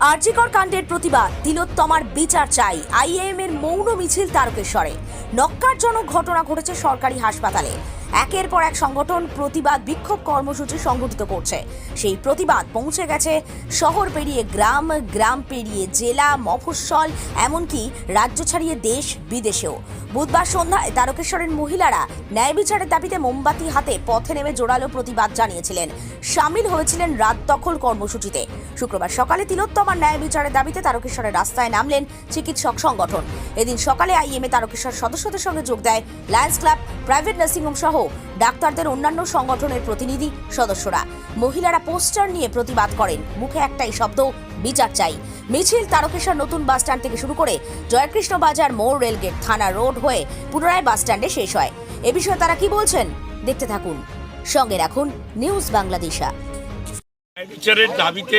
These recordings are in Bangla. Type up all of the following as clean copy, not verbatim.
আরজিকর কাণ্ডের প্রতিবাদ, তিলোত্তমার বিচার চাই, আইএএম এর মৌন মিছিল তারকেশ্বরে। নক্কারজনক ঘটনা ঘটেছে সরকারি হাসপাতালে। একের পর এক সংগঠন প্রতিবাদ বিক্ষোভ কর্মসূচি সংগঠিত করছে। সেই প্রতিবাদ পৌঁছে গেছে শহর পেরিয়ে গ্রাম, গ্রাম পেরিয়ে জেলা, মফস্বল, এমনকি রাজ্য ছাড়িয়ে দেশ বিদেশেও। বুধবার সন্ধ্যায় তারকেশ্বরের মহিলারা ন্যায় বিচারের দাবিতে মোমবাতি হাতে পথে নেমে জোরালো প্রতিবাদ জানিয়েছিলেন। সামিল হয়েছিলেন রাত দখল কর্মসূচিতে। শুক্রবার সকালে তিলোত্তমার ন্যায় বিচারের দাবিতে তারকেশ্বরের রাস্তায় নামলেন চিকিৎসক সংগঠন। এদিন সকালে আইএমএ তারকেশ্বর সদস্যদের সঙ্গে যোগ দেয় লায়ন্স ক্লাব, প্রাইভেট নার্সিংহোম সহ ডাক্তারদের অন্যান্য সংগঠনের প্রতিনিধি সদস্যরা। মহিলারা পোস্টার নিয়ে প্রতিবাদ করেন, মুখে একটাই শব্দ, বিচার চাই। মিছিল তারকেশ্বর নতুন বাস স্ট্যান্ড থেকে শুরু করে জয়কৃষ্ণ বাজার মোড়, রেলগেট, থানা রোড হয়ে পুনরায় বাস স্ট্যান্ডে শেষ হয়। এ বিষয়ে তারা কি বলছেন দেখতে থাকুন, সঙ্গে রাখুন নিউজ বাংলাদেশা। বিচারের দাবিতে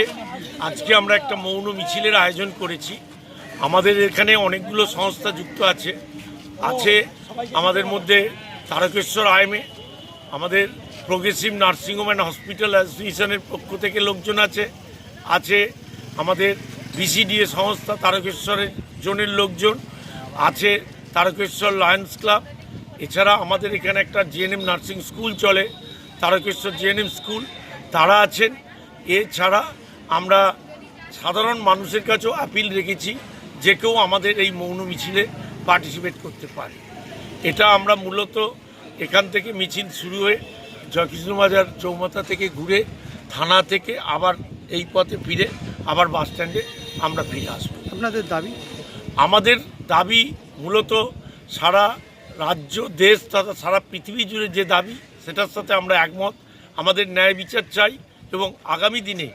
আজকে আমরা একটা মৌন মিছিলের আয়োজন করেছি। আমাদের এখানে অনেকগুলো সংস্থা যুক্ত আছে আমাদের মধ্যে তারকেশ্বর আইএমএ, আমাদের প্রোগ্রেসিভ নার্সিংহোম অ্যান্ড হসপিটাল অ্যাসোসিয়েশনের পক্ষ থেকে লোকজন আছে আমাদের বিসিডিএ সংস্থা তারকেশ্বরের জোনের লোকজন আছে, তারকেশ্বর লায়ন্স ক্লাব। এছাড়া আমাদের এখানে একটা জিএনএম নার্সিং স্কুল চলে, তারকেশ্বর জিএনএম স্কুল, তারা আছেন। এছাড়া আমরা সাধারণ মানুষের কাছেও আপিল রেখেছি যে কেউ আমাদের এই মৌন মিছিলে পার্টিসিপেট করতে পারে। এটা আমরা মূলত এখান থেকে মিছিল শুরু হয়ে জয়কৃষ্ণবাজার চৌমাথা থেকে ঘুরে থানা থেকে আবার এই পথে ফিরে আবার বাস স্ট্যান্ডে আমরা ফিরে আসবো। আপনাদের দাবি? আমাদের দাবি মূলত সারা রাজ্য, দেশ তথা সারা পৃথিবী জুড়ে যে দাবি সেটার সাথে আমরা একমত। আমাদের ন্যায় বিচার চাই এবং আগামী দিনে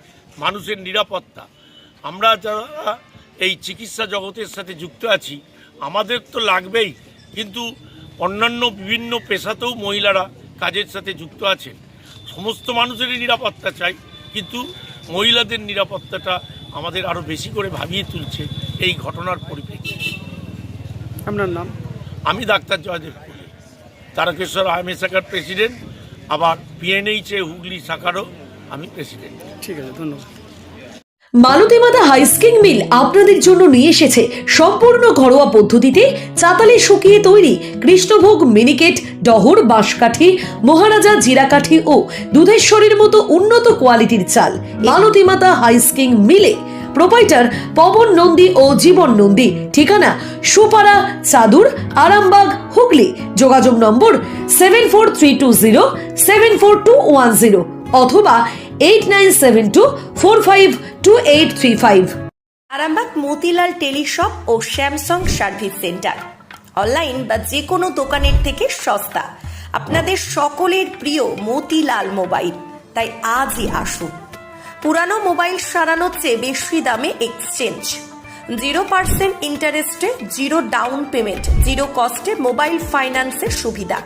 মানুষের নিরাপত্তা। আমরা যারা এই চিকিৎসা জগতের সাথে যুক্ত আছি আমাদের তো লাগবেই, কিন্তু অন্যান্য বিভিন্ন পেশাতেও মহিলারা কাজের সাথে যুক্ত আছেন। সমস্ত মানুষেরই নিরাপত্তা চাই, কিন্তু মহিলাদের নিরাপত্তাটা আমাদের আরও বেশি করে ভাবিয়ে তুলছে এই ঘটনার পরিপ্রেক্ষিতে। আপনার নাম? আমি ডাক্তার জয়দেব, তারকেশ্বর আইএমএ শাখার প্রেসিডেন্ট, আবার পিএনএইচএ হুগলি শাখারও আমি প্রেসিডেন্ট। ঠিক আছে, ধন্যবাদ। মালতী মাতা হাইস্কিং মিল আপনাদের জন্য নিয়ে এসেছে সম্পূর্ণ ঘরোয়া পদ্ধতিতে চাতালে শুকিয়ে তৈরি কৃষ্ণভোগ মিনিকেট, ডহর, বাঁশকাঠি, মহারাজা জিরাকাঠি ও দুধেশ্বরীর মতো উন্নত কোয়ালিটির চাল। মালতী মাতা হাইস্কিং মিলে প্রোপাইটার পবন নন্দী ও জীবন নন্দী। ঠিকানা সুপারা, চাদুর, আরামবাগ, হুগলি। যোগাযোগ নম্বর 7432074210 অথবা 8972452835। আরামবাগ মতিলাল টেলিশপ ও স্যামসাং সার্ভিস সেন্টার, অনলাইন বা যে কোনো দোকানের থেকে সস্তা। আপনাদের সকলের প্রিয় মতিলাল মোবাইল, তাই আজই আসুন। পুরানো মোবাইল সারানোর চেয়ে বেশি দামে এক্সচেঞ্জ, 0% ইন্টারেস্টে, 0 ডাউন পেমেন্ট, 0 কস্টে মোবাইল ফাইন্যান্সের সুবিধা।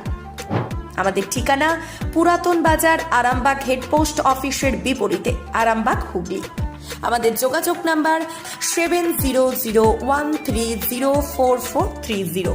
আমাদের ঠিকানা পুরাতন বাজার, আরামবাগ হেডপোস্ট অফিসের বিপরীতে, আরামবাগ, হুগলি। আমাদের যোগাযোগ নাম্বার 7001304430।